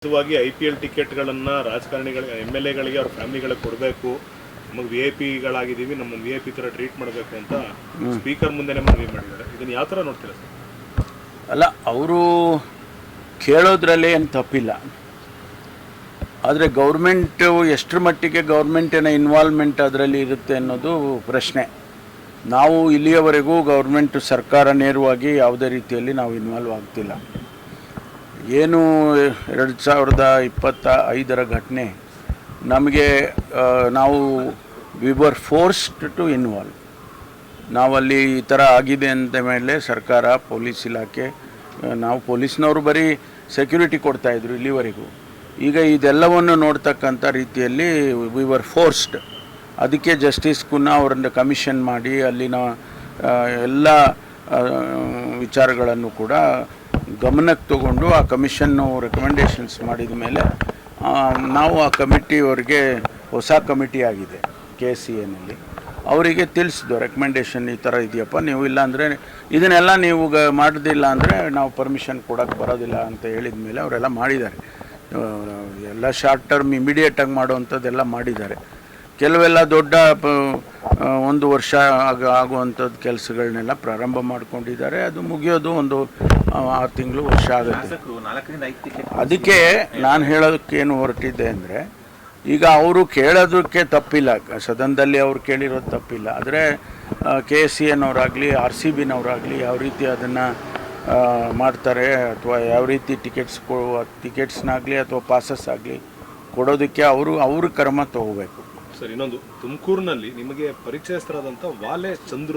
IPL ಟಿಕೆಟ್ಗಳನ್ನು ರಾಜಕಾರಣಿಗಳಿಗೆ MLAಗಳಿಗೆ ಅವ್ರ ಫ್ಯಾಮಿಲಿಗಳಿಗೆ ಕೊಡಬೇಕು, ನಮಗೆ VIP ಗಳಾಗಿದ್ದೀವಿ, ನಮ್ಮನ್ನು VIP ಥರ ಟ್ರೀಟ್ ಮಾಡಬೇಕು ಅಂತ ಸ್ಪೀಕರ್ ಮುಂದೆನೇ ಮನವಿ ಮಾಡಿದ್ದಾರೆ. ಇದನ್ನು ಯಾವ ಥರ ನೋಡ್ತೀರಾ ಸರ್? ಅಲ್ಲ, ಅವರು ಕೇಳೋದ್ರಲ್ಲಿ ಏನು ತಪ್ಪಿಲ್ಲ. ಆದರೆ ಗೌರ್ಮೆಂಟು ಎಷ್ಟರ ಮಟ್ಟಿಗೆ ಗೌರ್ಮೆಂಟಿನ ಇನ್ವಾಲ್ವ್ಮೆಂಟ್ ಅದರಲ್ಲಿ ಇರುತ್ತೆ ಅನ್ನೋದು ಪ್ರಶ್ನೆ. ನಾವು ಇಲ್ಲಿಯವರೆಗೂ ಸರ್ಕಾರ ನೇರವಾಗಿ ಯಾವುದೇ ರೀತಿಯಲ್ಲಿ ನಾವು ಇನ್ವಾಲ್ವ್ ಆಗ್ತಿಲ್ಲ. ಏನು 2025 ಘಟನೆ ನಮಗೆ ನಾವು we were forced to involve. ನಾವಲ್ಲಿ ಈ ಥರ ಆಗಿದೆ ಅಂದ ಮೇಲೆ ಸರ್ಕಾರ, ಪೊಲೀಸ್ ಇಲಾಖೆ, ನಾವು ಪೊಲೀಸ್ನವರು ಬರೀ ಸೆಕ್ಯೂರಿಟಿ ಕೊಡ್ತಾಯಿದ್ರು ಇಲ್ಲಿವರೆಗೂ. ಈಗ ಇದೆಲ್ಲವನ್ನು ನೋಡ್ತಕ್ಕಂಥ ರೀತಿಯಲ್ಲಿ ವಿ ವರ್ ಫೋರ್ಸ್ಡ್. ಅದಕ್ಕೆ ಜಸ್ಟಿಸ್ ಕುನ್ನಾ ಅವರನ್ನು ಕಮಿಷನ್ ಮಾಡಿ ಅಲ್ಲಿನ ಎಲ್ಲ ವಿಚಾರಗಳನ್ನು ಕೂಡ ಗಮನಕ್ಕೆ ತಗೊಂಡು ಆ ಕಮಿಷನ್ನು ರೆಕಮೆಂಡೇಷನ್ಸ್ ಮಾಡಿದ ಮೇಲೆ ನಾವು ಆ ಕಮಿಟಿಯವರಿಗೆ ಹೊಸ ಕಮಿಟಿ ಆಗಿದೆ KCAನಲ್ಲಿ, ಅವರಿಗೆ ತಿಳಿಸಿದ್ದು ರೆಕಮೆಂಡೇಷನ್ ಈ ಥರ ಇದೆಯಪ್ಪ, ನೀವು ಇಲ್ಲ ಅಂದರೆ ಇದನ್ನೆಲ್ಲ ನೀವು ಮಾಡೋದಿಲ್ಲ ಅಂದರೆ ನಾವು ಪರ್ಮಿಷನ್ ಕೊಡೋಕ್ಕೆ ಬರೋದಿಲ್ಲ ಅಂತ ಹೇಳಿದ ಮೇಲೆ ಅವರೆಲ್ಲ ಮಾಡಿದ್ದಾರೆ. ಎಲ್ಲ ಶಾರ್ಟ್ ಟರ್ಮ್ ಇಮಿಡಿಯೇಟಾಗಿ ಮಾಡುವಂಥದ್ದೆಲ್ಲ ಮಾಡಿದ್ದಾರೆ. ಕೆಲವೆಲ್ಲ ದೊಡ್ಡ 1 ವರ್ಷ ಆಗುವಂಥದ್ದು ಕೆಲಸಗಳನ್ನೆಲ್ಲ ಪ್ರಾರಂಭ ಮಾಡ್ಕೊಂಡಿದ್ದಾರೆ. ಅದು ಮುಗಿಯೋದು ಒಂದು 6 ತಿಂಗಳು, ವರ್ಷ ಆಗುತ್ತೆ. ಅದಕ್ಕೆ ನಾನು ಹೇಳೋದಕ್ಕೇನು ಹೊರಟಿದ್ದೆ ಅಂದರೆ, ಈಗ ಅವರು ಕೇಳೋದಕ್ಕೆ ತಪ್ಪಿಲ್ಲ, ಸದನದಲ್ಲಿ ಅವರು ಕೇಳಿರೋದು ತಪ್ಪಿಲ್ಲ. ಆದರೆ KCAನವರಾಗಲಿ RCBನವರಾಗಲಿ ಯಾವ ರೀತಿ ಅದನ್ನು ಮಾಡ್ತಾರೆ, ಅಥವಾ ಯಾವ ರೀತಿ ಟಿಕೆಟ್ಸ್ನಾಗಲಿ ಅಥವಾ ಪಾಸಸ್ ಆಗಲಿ ಕೊಡೋದಕ್ಕೆ ಅವರು ಕ್ರಮ ತಗೋಬೇಕು. ಸರ್, ಇನ್ನೊಂದು, ತುಮಕೂರಿನಲ್ಲಿ ನಿಮಗೆ ಪರಿಚಯಸ್ಥರಾದಂಥ ವಾಲೆ ಚಂದ್ರು